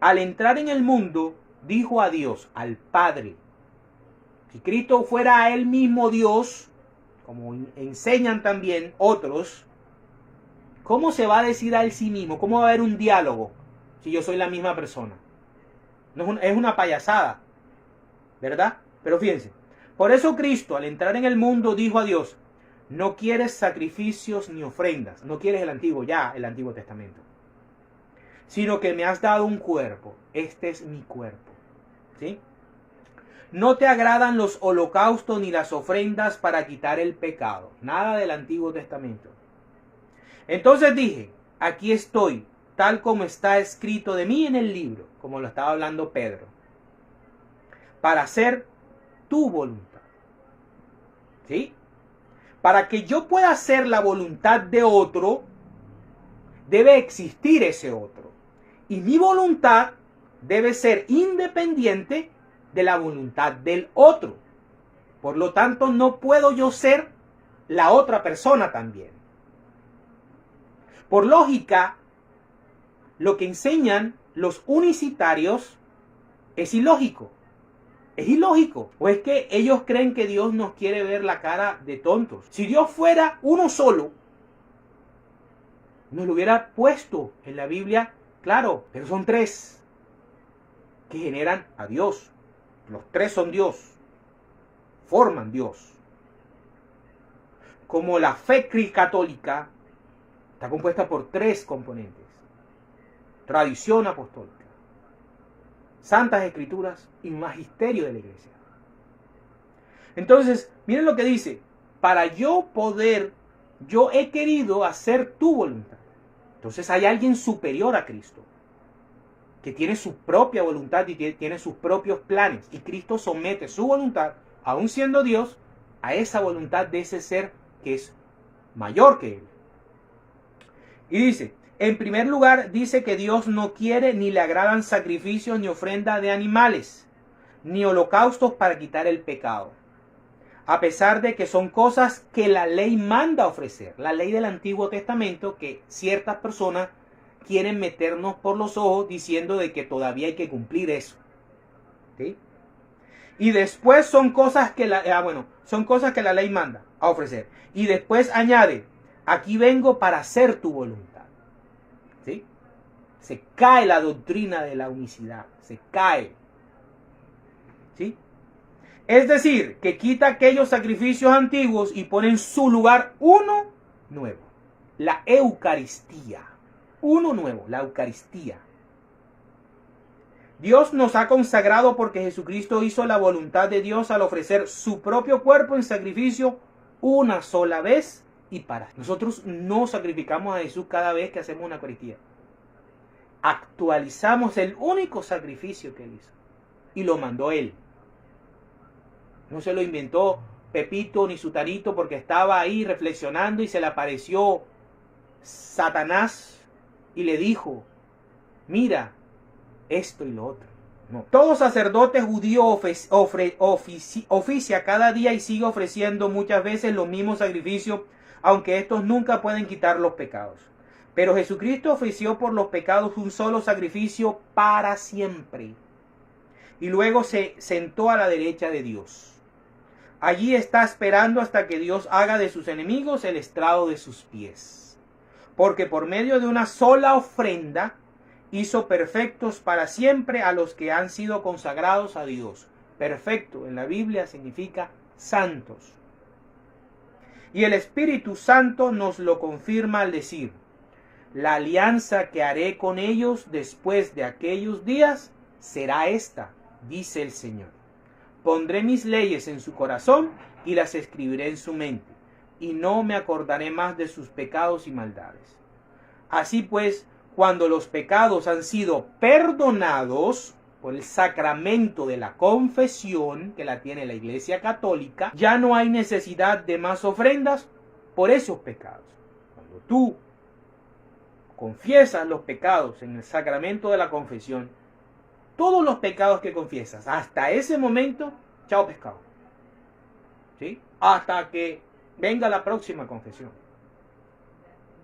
al entrar en el mundo, dijo a Dios, al Padre. Si Cristo fuera a él mismo Dios, como enseñan también otros, ¿cómo se va a decir a él sí mismo? ¿Cómo va a haber un diálogo si yo soy la misma persona? No es una payasada, ¿verdad? Pero fíjense, por eso Cristo al entrar en el mundo dijo a Dios, no quieres sacrificios ni ofrendas, no quieres el Antiguo Testamento, sino que me has dado un cuerpo, este es mi cuerpo, ¿sí? No te agradan los holocaustos ni las ofrendas para quitar el pecado, nada del Antiguo Testamento. Entonces dije, aquí estoy, tal como está escrito de mí en el libro, como lo estaba hablando Pedro, para hacer tu voluntad. ¿Sí? Para que yo pueda hacer la voluntad de otro, debe existir ese otro. Y mi voluntad debe ser independiente de la voluntad del otro. Por lo tanto, no puedo yo ser la otra persona también. Por lógica, lo que enseñan los unicitarios es ilógico. Es ilógico. O es que ellos creen que Dios nos quiere ver la cara de tontos. Si Dios fuera uno solo, nos lo hubiera puesto en la Biblia, claro, pero son tres que generan a Dios. Los tres son Dios, forman Dios. Como la fe católica está compuesta por tres componentes: tradición apostólica, santas escrituras y magisterio de la iglesia. Entonces, miren lo que dice: para yo he querido hacer tu voluntad. Entonces hay alguien superior a Cristo, que tiene su propia voluntad y tiene sus propios planes. Y Cristo somete su voluntad, aun siendo Dios, a esa voluntad de ese ser que es mayor que él. Y dice, en primer lugar, dice que Dios no quiere ni le agradan sacrificios ni ofrenda de animales, ni holocaustos para quitar el pecado. A pesar de que son cosas que la ley manda ofrecer. La ley del Antiguo Testamento, que ciertas personas quieren meternos por los ojos diciendo de que todavía hay que cumplir eso. ¿Sí? Y después son cosas que la ley manda. a ofrecer. Y después añade, aquí vengo para hacer tu voluntad. ¿Sí? Se cae la doctrina de la unicidad, se cae. ¿Sí? Es decir, que quita aquellos sacrificios antiguos y pone en su lugar uno nuevo. La Eucaristía. Uno nuevo, la Eucaristía. Dios nos ha consagrado porque Jesucristo hizo la voluntad de Dios al ofrecer su propio cuerpo en sacrificio una sola vez y para. Nosotros no sacrificamos a Jesús cada vez que hacemos una Eucaristía. Actualizamos el único sacrificio que Él hizo y lo mandó Él. No se lo inventó Pepito ni Sutanito porque estaba ahí reflexionando y se le apareció Satanás y le dijo, mira, esto y lo otro. No. Todo sacerdote judío oficia cada día y sigue ofreciendo muchas veces los mismos sacrificios, aunque estos nunca pueden quitar los pecados. Pero Jesucristo ofreció por los pecados un solo sacrificio para siempre. Y luego se sentó a la derecha de Dios. Allí está esperando hasta que Dios haga de sus enemigos el estrado de sus pies. Porque por medio de una sola ofrenda hizo perfectos para siempre a los que han sido consagrados a Dios. Perfecto en la Biblia significa santos. Y el Espíritu Santo nos lo confirma al decir, la alianza que haré con ellos después de aquellos días será esta, dice el Señor. Pondré mis leyes en su corazón y las escribiré en su mente, y no me acordaré más de sus pecados y maldades. Así pues, cuando los pecados han sido perdonados por el sacramento de la confesión, que la tiene la Iglesia Católica, ya no hay necesidad de más ofrendas por esos pecados. Cuando tú confiesas los pecados en el sacramento de la confesión, todos los pecados que confiesas, hasta ese momento, chao pescado. ¿Sí? Hasta que venga la próxima confesión,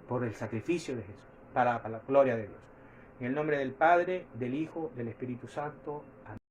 por el sacrificio de Jesús. Para la gloria de Dios. En el nombre del Padre, del Hijo, del Espíritu Santo. Amén.